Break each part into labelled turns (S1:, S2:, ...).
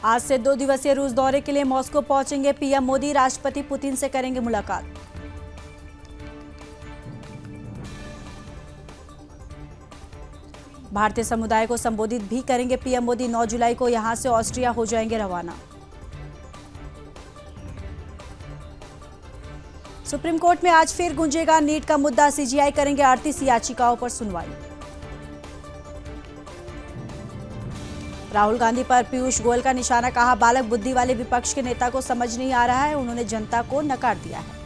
S1: आज से 2 दिवसीय रूस दौरे के लिए मॉस्को पहुंचेंगे पीएम मोदी। राष्ट्रपति पुतिन से करेंगे मुलाकात। भारतीय समुदाय को संबोधित भी करेंगे पीएम मोदी। 9 जुलाई को यहां से ऑस्ट्रिया हो जाएंगे रवाना। सुप्रीम कोर्ट में आज फिर गूंजेगा नीट का मुद्दा। सीजीआई करेंगे 38 याचिकाओं पर सुनवाई। राहुल गांधी पर पीयूष गोयल का निशाना। कहा, बालक बुद्धि वाले विपक्ष के नेता को समझ नहीं आ रहा है। उन्होंने जनता को नकार दिया है।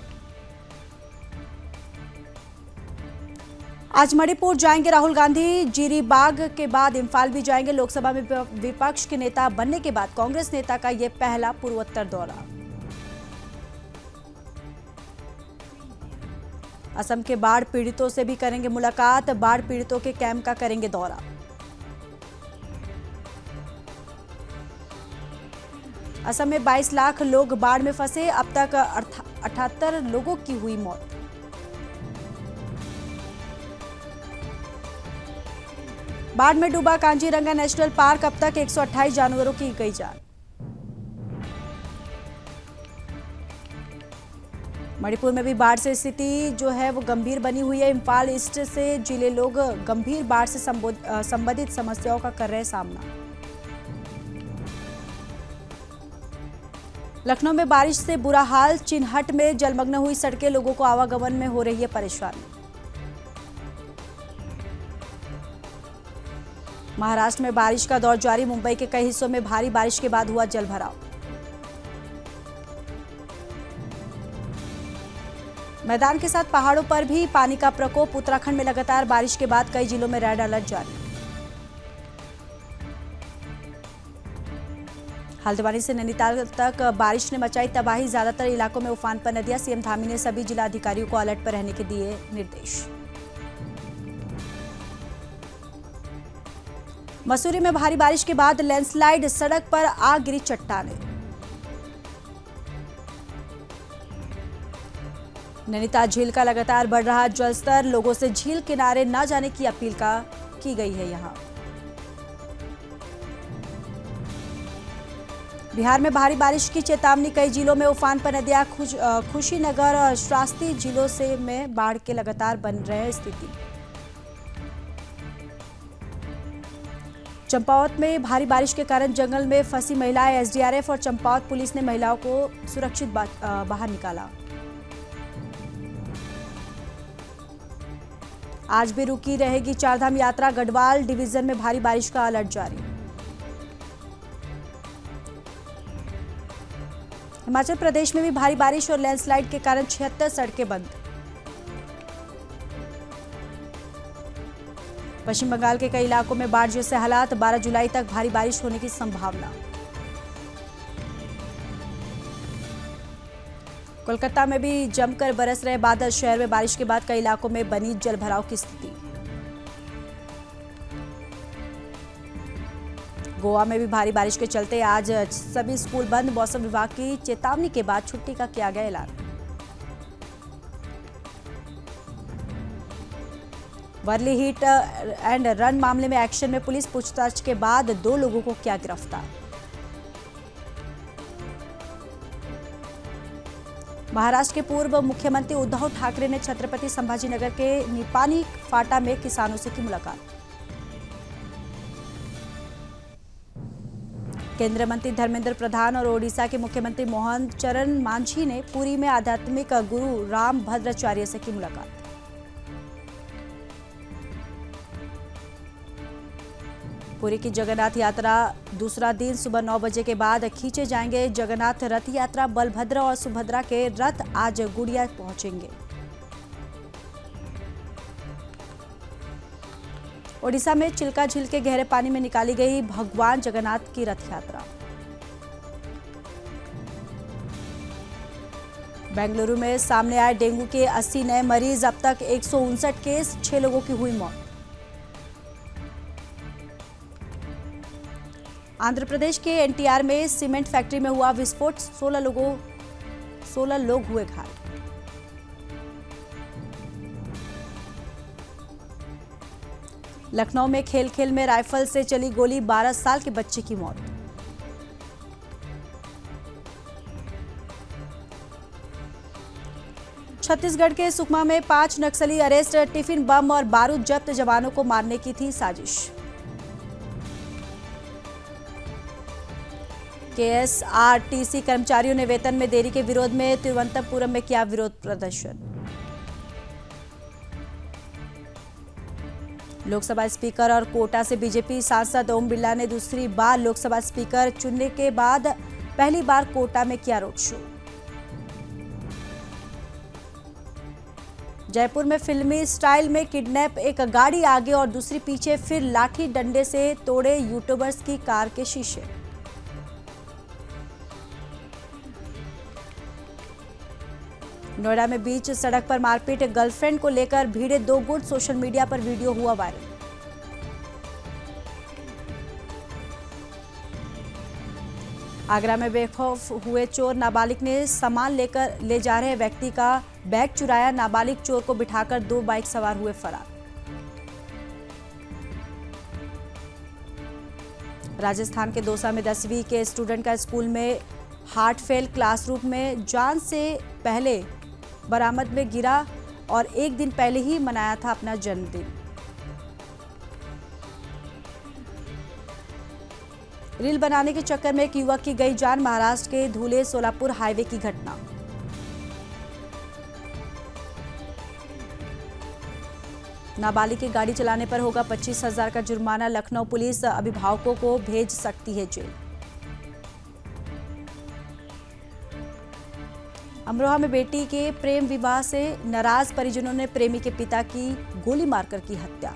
S1: आज मणिपुर जाएंगे राहुल गांधी। जीरीबाग के बाद इम्फाल भी जाएंगे। लोकसभा में विपक्ष के नेता बनने के बाद कांग्रेस नेता का यह पहला पूर्वोत्तर दौरा। असम के बाढ़ पीड़ितों से भी करेंगे मुलाकात। बाढ़ पीड़ितों के कैंप का करेंगे दौरा। असम में 22 लाख लोग बाढ़ में फंसे। अब तक 78 लोगों की हुई मौत। बाढ़ में डूबा कांजीरंगा नेशनल पार्क। अब तक 128 जानवरों की गई जान। मणिपुर में भी बाढ़ से स्थिति जो है वो गंभीर बनी हुई है। इम्फाल ईस्ट से जिले लोग गंभीर बाढ़ से संबंधित समस्याओं का कर रहे सामना। लखनऊ में बारिश से बुरा हाल। चिन्हट में जलमग्न हुई सड़कें। लोगों को आवागमन में हो रही है परेशानी। महाराष्ट्र में बारिश का दौर जारी। मुंबई के कई हिस्सों में भारी बारिश के बाद हुआ जलभराव। मैदान के साथ पहाड़ों पर भी पानी का प्रकोप। उत्तराखंड में लगातार बारिश के बाद कई जिलों में रेड अलर्ट जारी। हल्द्वानी से नैनीताल तक बारिश ने मचाई तबाही। ज्यादातर इलाकों में उफान पर नदियां। सीएम धामी ने सभी जिलाधिकारियों को अलर्ट पर रहने के दिए निर्देश। मसूरी में भारी बारिश के बाद लैंडस्लाइड। सड़क पर आ गिरी चट्टानें। नैनीताल झील का लगातार बढ़ रहा जलस्तर। लोगों से झील किनारे न जाने की अपील की गई है। यहां बिहार में भारी बारिश की चेतावनी। कई जिलों में उफान पर नदियां। खुशीनगर और श्रास्ती जिलों से में बाढ़ के लगातार बन रहे स्थिति। चंपावत में भारी बारिश के कारण जंगल में फंसी महिलाएं। एसडीआरएफ और चंपावत पुलिस ने महिलाओं को सुरक्षित बाहर निकाला। आज भी रुकी रहेगी चारधाम यात्रा। गढ़वाल डिवीजन में भारी बारिश का अलर्ट जारी। हिमाचल प्रदेश में भी भारी बारिश और लैंडस्लाइड के कारण 76 सड़कें बंद। पश्चिम बंगाल के कई इलाकों में बाढ़ जैसे हालात। 12 जुलाई तक भारी बारिश होने की संभावना। कोलकाता में भी जमकर बरस रहे बादल। शहर में बारिश के बाद कई इलाकों में बनी जलभराव की स्थिति। गोवा में भी भारी बारिश के चलते आज सभी स्कूल बंद। मौसम विभाग की चेतावनी के बाद छुट्टी का किया गया ऐलान। वर्ली हिट एंड रन मामले में एक्शन में पुलिस। पूछताछ के बाद 2 लोगों को किया गिरफ्तार। महाराष्ट्र के पूर्व मुख्यमंत्री उद्धव ठाकरे ने छत्रपति संभाजीनगर के निपानी फाटा में किसानों से की मुलाकात। केंद्रीय मंत्री धर्मेंद्र प्रधान और ओडिशा के मुख्यमंत्री मोहन चरण मांझी ने पुरी में आध्यात्मिक गुरु राम भद्राचार्य से की मुलाकात। पुरी की जगन्नाथ यात्रा दूसरा दिन। सुबह 9 बजे के बाद खींचे जाएंगे जगन्नाथ रथ यात्रा। बलभद्र और सुभद्रा के रथ आज गुड़िया पहुंचेंगे। ओडिशा में चिल्का झील के गहरे पानी में निकाली गई भगवान जगन्नाथ की रथ यात्रा। बेंगलुरु में सामने आए डेंगू के 80 नए मरीज। अब तक 159 केस। 6 लोगों की हुई मौत। आंध्र प्रदेश के एनटीआर में सीमेंट फैक्ट्री में हुआ विस्फोट। 16 लोग हुए घायल। लखनऊ में खेल खेल में राइफल से चली गोली। 12 साल के बच्चे की मौत। छत्तीसगढ़ के सुकमा में 5 नक्सली अरेस्ट, टिफिन बम और बारूद जब्त, जवानों को मारने की थी साजिश। केएसआरटीसी कर्मचारियों ने वेतन में देरी के विरोध में तिरुवनंतपुरम में किया विरोध प्रदर्शन। लोकसभा स्पीकर और कोटा से बीजेपी सांसद ओम बिरला ने दूसरी बार लोकसभा स्पीकर चुनने के बाद पहली बार कोटा में किया रोड शो। जयपुर में फिल्मी स्टाइल में किडनैप, एक गाड़ी आगे और दूसरी पीछे, फिर लाठी डंडे से तोड़े यूट्यूबर्स की कार के शीशे। नोएडा में बीच सड़क पर मारपीट, गर्लफ्रेंड को लेकर भिड़े 2 गुट, सोशल मीडिया पर वीडियो हुआ वायरल। आगरा में बेखौफ हुए चोर, नाबालिग ने सामान लेकर ले जा रहे व्यक्ति का बैग चुराया, नाबालिग चोर को बिठाकर 2 बाइक सवार हुए फरार। राजस्थान के दौसा में 10वीं के स्टूडेंट का स्कूल में हार्ट फेल, क्लासरूम में जान से पहले बरामद में गिरा और 1 दिन पहले ही मनाया था अपना जन्मदिन। रील बनाने के चक्कर में एक युवक की गई जान, महाराष्ट्र के धुले सोलापुर हाईवे की घटना। नाबालिग की गाड़ी चलाने पर होगा 25,000 का जुर्माना, लखनऊ पुलिस अभिभावकों को भेज सकती है जेल। अमरोहा में बेटी के प्रेम विवाह से नाराज परिजनों ने प्रेमी के पिता की गोली मारकर की हत्या।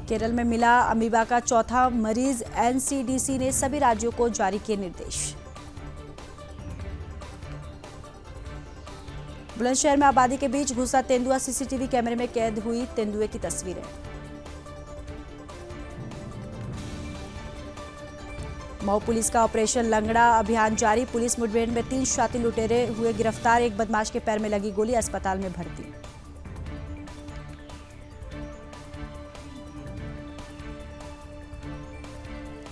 S1: केरल में मिला अमीबा का चौथा मरीज, एनसीडीसी ने सभी राज्यों को जारी किए निर्देश। बुलंदशहर में आबादी के बीच घुसा तेंदुआ, सीसीटीवी कैमरे में कैद हुई तेंदुए की तस्वीरें। मऊ पुलिस का ऑपरेशन लंगड़ा अभियान जारी, पुलिस मुठभेड़ में 3 शातिर लुटेरे हुए गिरफ्तार, एक बदमाश के पैर में लगी गोली, अस्पताल में भर्ती।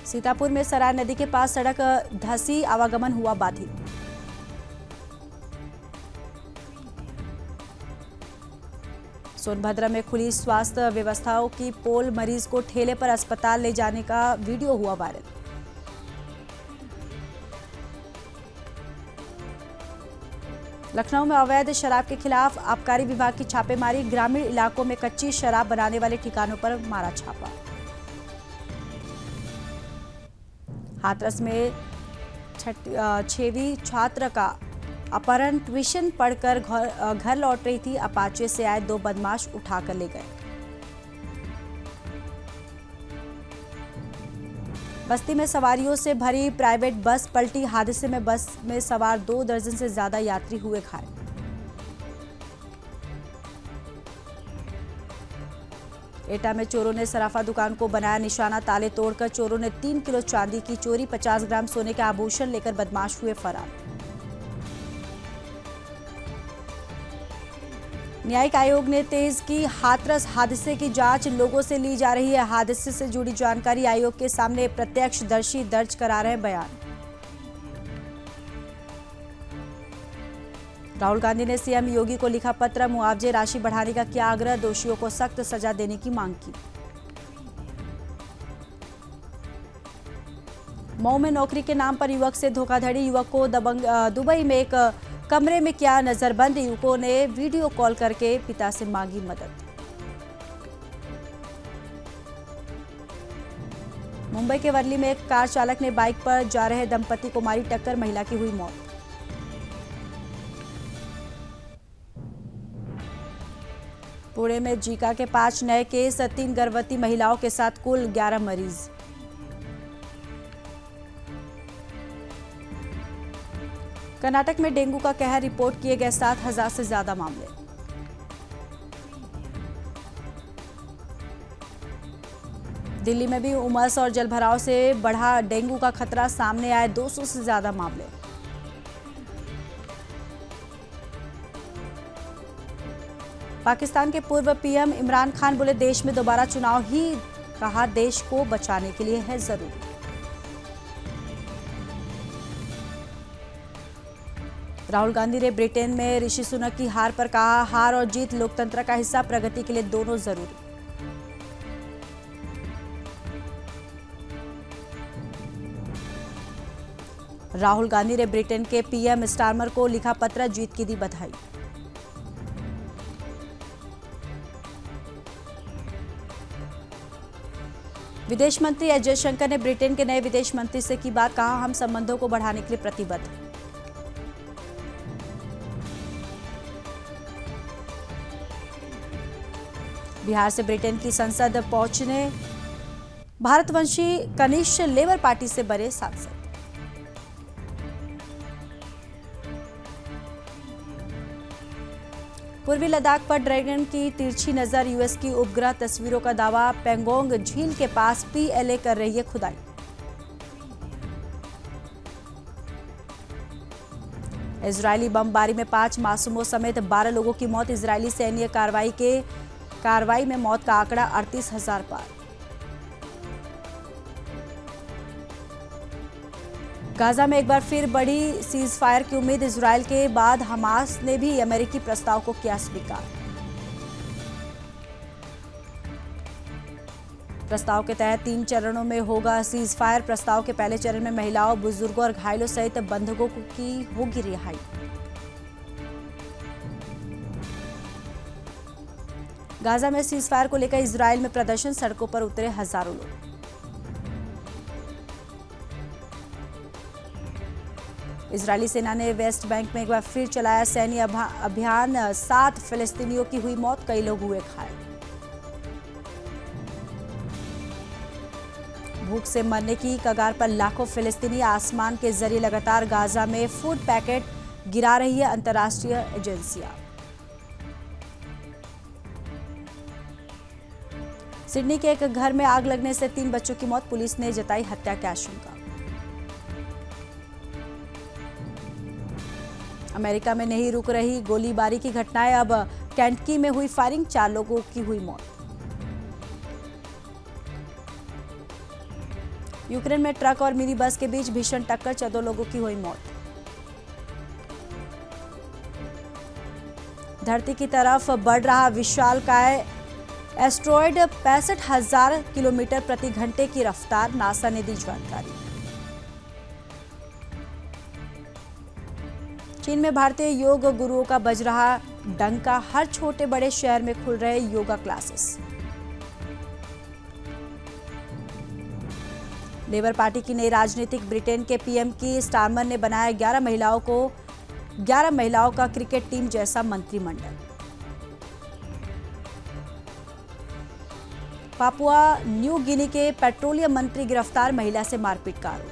S1: सीतापुर में सराय नदी के पास सड़क धंसी, आवागमन हुआ बाधित। सोनभद्र में खुली स्वास्थ्य व्यवस्थाओं की पोल, मरीज को ठेले पर अस्पताल ले जाने का वीडियो हुआ वायरल। लखनऊ में अवैध शराब के खिलाफ आबकारी विभाग की छापेमारी, ग्रामीण इलाकों में कच्ची शराब बनाने वाले ठिकानों पर मारा छापा। हाथरस में 6वीं छात्र का अपहरण, ट्यूशन पढ़कर घर लौट रही थी, अपाचे से आए 2 बदमाश उठाकर ले गए। बस्ती में सवारियों से भरी प्राइवेट बस पलटी, हादसे में बस में सवार 2 दर्जन से ज्यादा यात्री हुए घायल। एटा में चोरों ने सराफा दुकान को बनाया निशाना, ताले तोड़कर चोरों ने 3 किलो चांदी की चोरी, 50 ग्राम सोने के आभूषण लेकर बदमाश हुए फरार। न्यायिक आयोग ने तेज की हाथरस हादसे की जांच, लोगों से ली जा रही है हादसे से जुड़ी जानकारी, आयोग के सामने प्रत्यक्षदर्शी दर्ज करा रहे बयान। राहुल गांधी ने सीएम योगी को लिखा पत्र, मुआवजे राशि बढ़ाने का किया आग्रह, दोषियों को सख्त सजा देने की मांग की। मऊ में नौकरी के नाम पर युवक से धोखाधड़ी, युवक को दुबई में एक कमरे में किया नजरबंद, युवकों ने वीडियो कॉल करके पिता से मांगी मदद। मुंबई के वर्ली में एक कार चालक ने बाइक पर जा रहे दंपति को मारी टक्कर, महिला की हुई मौत। पुणे में जीका के 5 नए केस, 3 गर्भवती महिलाओं के साथ कुल 11 मरीज। कर्नाटक में डेंगू का कहर, रिपोर्ट किए गए 7,000 से ज्यादा मामले। दिल्ली में भी उमस और जलभराव से बढ़ा डेंगू का खतरा, सामने आए 200 से ज्यादा मामले। पाकिस्तान के पूर्व पीएम इमरान खान बोले, देश में दोबारा चुनाव ही, कहा देश को बचाने के लिए है जरूरी। राहुल गांधी ने ब्रिटेन में ऋषि सुनक की हार पर कहा, हार और जीत लोकतंत्र का हिस्सा, प्रगति के लिए दोनों जरूरी। राहुल गांधी ने ब्रिटेन के पीएम स्टारमर को लिखा पत्र, जीत की दी बधाई। विदेश मंत्री एस जयशंकर ने ब्रिटेन के नए विदेश मंत्री से की बात, कहा, हम संबंधों को बढ़ाने के लिए प्रतिबद्ध। बिहार से ब्रिटेन की संसद पहुंचने भारतवंशी कनिष्ठ लेबर पार्टी से बने सांसद। पूर्वी लद्दाख पर ड्रैगन की तिरछी नजर, यूएस की उपग्रह तस्वीरों का दावा, पेंगोंग झील के पास पीएलए कर रही है खुदाई। इजरायली बमबारी में 5 मासूमों समेत 12 लोगों की मौत, इजरायली सैन्य कार्रवाई में मौत का आंकड़ा 38,000 पार। गाजा में एक बार फिर बढ़ी सीज फायर की उम्मीद, इजरायल के बाद हमास ने भी अमेरिकी प्रस्ताव को किया स्वीकार। प्रस्ताव के तहत 3 चरणों में होगा सीज फायर। प्रस्ताव के पहले चरण में महिलाओं, बुजुर्गों और घायलों सहित बंधकों की होगी रिहाई। गाजा में सीज फायर को लेकर इजरायल में प्रदर्शन, सड़कों पर उतरे हजारों लोग। इजरायली सेना ने वेस्ट बैंक में एक बार फिर चलाया सैन्य अभियान, 7 फिलिस्तीनियों की हुई मौत, कई लोग हुए घायल। भूख से मरने की कगार पर लाखों फिलिस्तीनी, आसमान के जरिए लगातार गाजा में फूड पैकेट गिरा रही है अंतर्राष्ट्रीय एजेंसियां। सिडनी के एक घर में आग लगने से 3 बच्चों की मौत, पुलिस ने जताई हत्या की आशंका। अमेरिका में नहीं रुक रही गोलीबारी की घटनाएं, अब केंटकी में हुई फायरिंग, 4 लोगों की हुई मौत। यूक्रेन में ट्रक और मिनी बस के बीच भीषण टक्कर, 14 लोगों की हुई मौत। धरती की तरफ बढ़ रहा विशालकाय एस्ट्रॉयड, 65,000 किलोमीटर प्रति घंटे की रफ्तार, नासा ने दी जानकारी। चीन में भारतीय योग गुरुओं का बज रहा डंका, हर छोटे बड़े शहर में खुल रहे योगा क्लासेस। लेबर पार्टी की नई राजनीतिक, ब्रिटेन के पीएम की स्टारमर ने बनाया 11 महिलाओं का क्रिकेट टीम जैसा मंत्रिमंडल। पापुआ न्यू गिनी के पेट्रोलियम मंत्री गिरफ्तार, महिला से मारपीट का आरोप।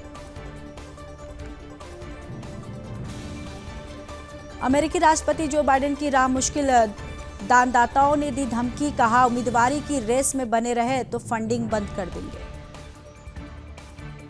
S1: अमेरिकी राष्ट्रपति जो बाइडेन की राह मुश्किल, दानदाताओं ने दी धमकी, कहा उम्मीदवारी की रेस में बने रहे तो फंडिंग बंद कर देंगे।